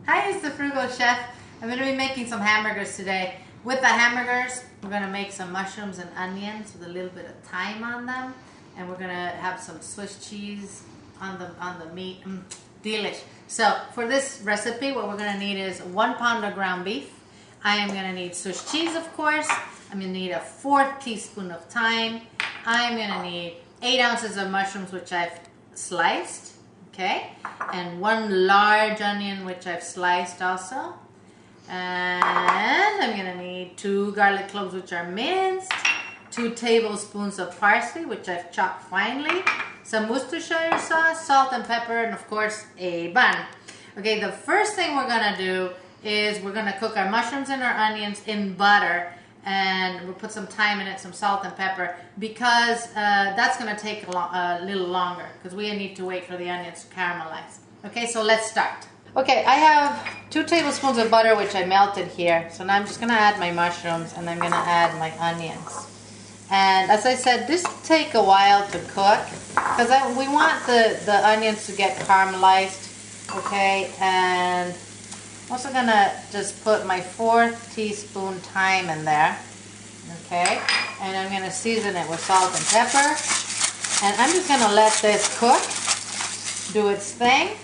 Hi, it's the Frugal Chef. I'm going to be making some hamburgers today. With the hamburgers, we're going to make some mushrooms and onions with a little bit of thyme on them. And we're going to have some Swiss cheese on the meat. Delish. So for this recipe, what we're going to need is 1 pound of ground beef. I am going to need Swiss cheese, of course. I'm going to need a 1/4 teaspoon of thyme. I'm going to need 8 ounces of mushrooms, which I've sliced. Okay, and 1 large onion, which I've sliced also. And I'm going to need 2 garlic cloves, which are minced. 2 tablespoons of parsley, which I've chopped finely. Some Worcestershire sauce, salt and pepper, and of course a bun. Okay, the first thing we're going to do is we're going to cook our mushrooms and our onions in butter. And we'll put some thyme in it, some salt and pepper, because that's going to take a little longer, because we need to wait for the onions to caramelize. Okay, so let's start. Okay, I have 2 tablespoons of butter, which I melted here. So now I'm just going to add my mushrooms, and I'm going to add my onions. And as I said, this will take a while to cook, because we want the onions to get caramelized. Okay, and I'm also going to just put my 1/4 teaspoon thyme in there, okay, and I'm going to season it with salt and pepper, and I'm just going to let this cook, do its thing.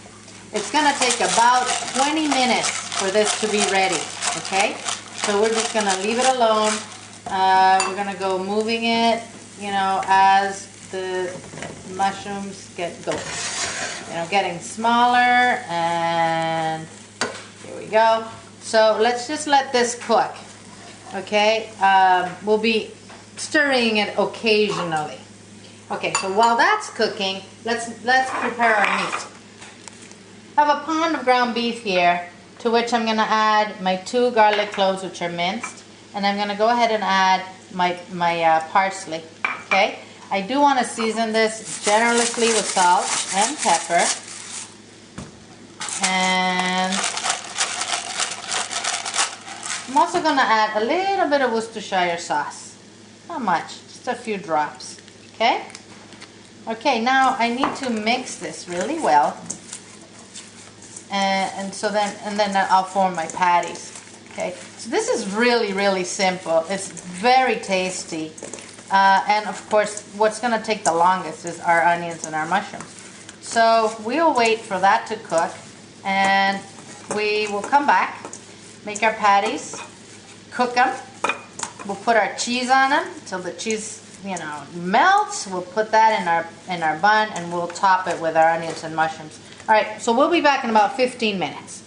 It's going to take about 20 minutes for this to be ready, okay, so we're just going to leave it alone. We're going to go moving it, you know, as the mushrooms getting smaller, and here we go. So let's just let this cook. Okay, we'll be stirring it occasionally. Okay, so while that's cooking, let's prepare our meat. I have a pound of ground beef here, to which I'm going to add my 2 garlic cloves, which are minced, and I'm going to go ahead and add my parsley. Okay, I do want to season this generously with salt and pepper, and I'm also going to add a little bit of Worcestershire sauce. Not much, just a few drops. Okay? Okay, now I need to mix this really well. And then I'll form my patties. Okay? So this is really, really simple. It's very tasty. And of course, what's going to take the longest is our onions and our mushrooms. So we'll wait for that to cook, and we will come back, make our patties, cook them. We'll put our cheese on them till the cheese, you know, melts. We'll put that in our bun, and we'll top it with our onions and mushrooms. All right, so we'll be back in about 15 minutes.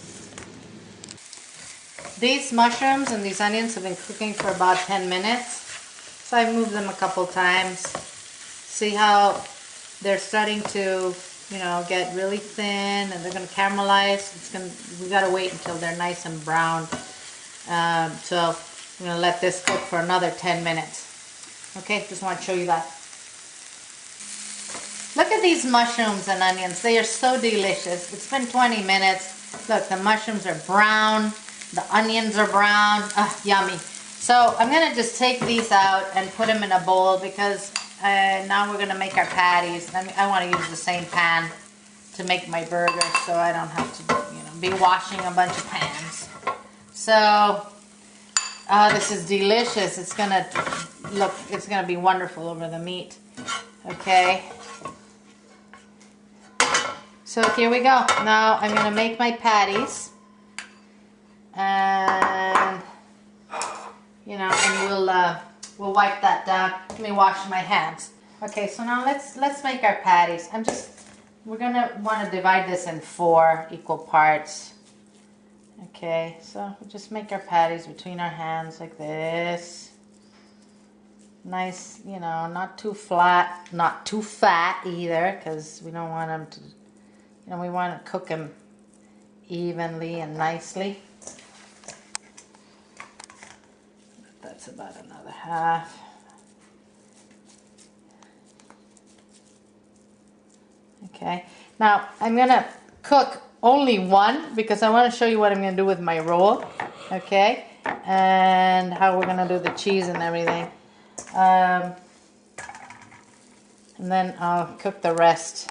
These mushrooms and these onions have been cooking for about 10 minutes. So I've moved them a couple times. See how they're starting to, you know, get really thin, and they're going to caramelize. We got to wait until they're nice and brown. So I'm going to let this cook for another 10 minutes. Okay, just want to show you that. Look at these mushrooms and onions. They are so delicious. It's been 20 minutes. Look, the mushrooms are brown. The onions are brown. Yummy. So I'm going to just take these out and put them in a bowl, because now we're going to make our patties. I want to use the same pan to make my burger, so I don't have to, you know, be washing a bunch of pans. So, this is delicious. It's going to be wonderful over the meat. Okay. So here we go. Now I'm going to make my patties. And, you know, and we'll wipe that down. Let me wash my hands. Okay, so now let's make our patties. We're gonna want to divide this in 4 equal parts. Okay, so we'll just make our patties between our hands like this. Nice, you know, not too flat, not too fat either, because we don't want them to, you know, we want to cook them evenly and nicely. That's about another half. Okay, now I'm going to cook only one, because I want to show you what I'm going to do with my roll. Okay, and how we're going to do the cheese and everything. And then I'll cook the rest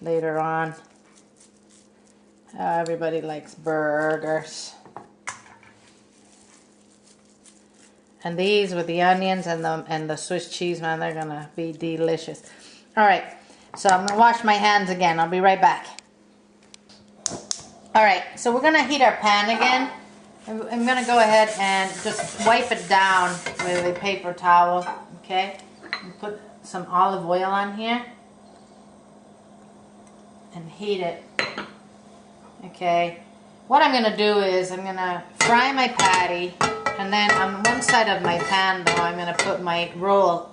later on. Everybody likes burgers. And these with the onions and the Swiss cheese, man, they're gonna be delicious. All right, so I'm gonna wash my hands again. I'll be right back. All right, so we're gonna heat our pan again. I'm gonna go ahead and just wipe it down with a paper towel, okay? And put some olive oil on here and heat it, okay? What I'm gonna do is I'm gonna fry my patty, and then on one side of my pan though, I'm gonna put my roll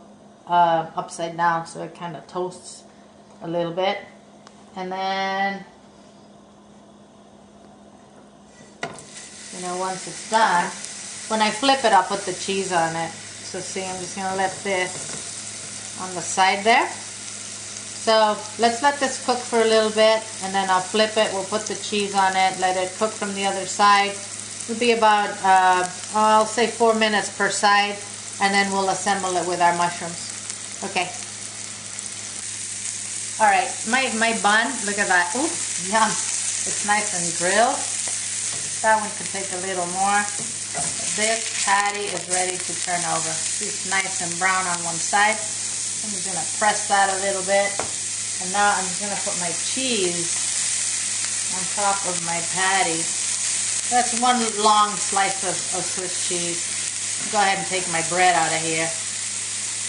upside down so it kind of toasts a little bit. And then, you know, once it's done, when I flip it, I'll put the cheese on it. So see, I'm just gonna let this on the side there. So let's let this cook for a little bit, and then I'll flip it. We'll put the cheese on it, let it cook from the other side. It'll be about, I'll say 4 minutes per side, and then we'll assemble it with our mushrooms. Okay. All right, my bun, look at that. Ooh, yum. It's nice and grilled. That one could take a little more. This patty is ready to turn over. It's nice and brown on one side. I'm just gonna press that a little bit. And now I'm just gonna put my cheese on top of my patty. That's one long slice of Swiss cheese. Go ahead and take my bread out of here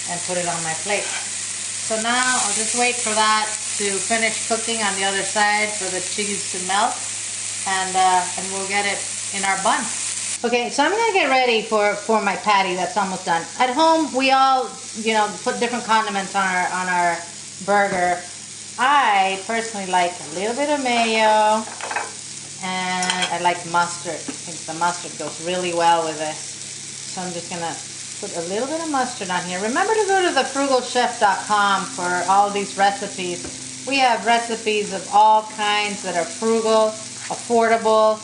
and put it on my plate. So now I'll just wait for that to finish cooking on the other side for the cheese to melt, and we'll get it in our bun. Okay, so I'm gonna get ready for my patty that's almost done. At home, we all, you know, put different condiments on our burger. I personally like a little bit of mayo, and I like mustard. I think the mustard goes really well with this. So I'm just gonna put a little bit of mustard on here. Remember to go to the frugalchef.com for all these recipes. We have recipes of all kinds that are frugal, affordable,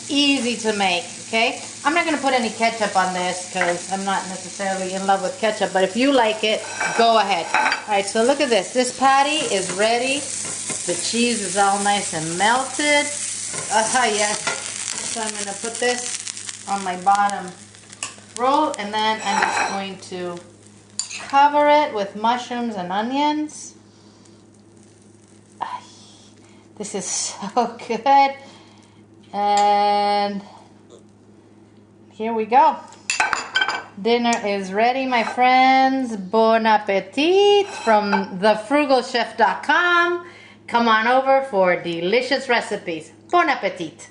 easy to make, okay? I'm not gonna put any ketchup on this because I'm not necessarily in love with ketchup, but if you like it, go ahead. All right, so look at this. This patty is ready. The cheese is all nice and melted. Yes. So I'm gonna put this on my bottom roll, and then I'm just going to cover it with mushrooms and onions. This is so good. And here we go. Dinner is ready, my friends. Bon appetit from thefrugalchef.com. Come on over for delicious recipes. Bon appetit.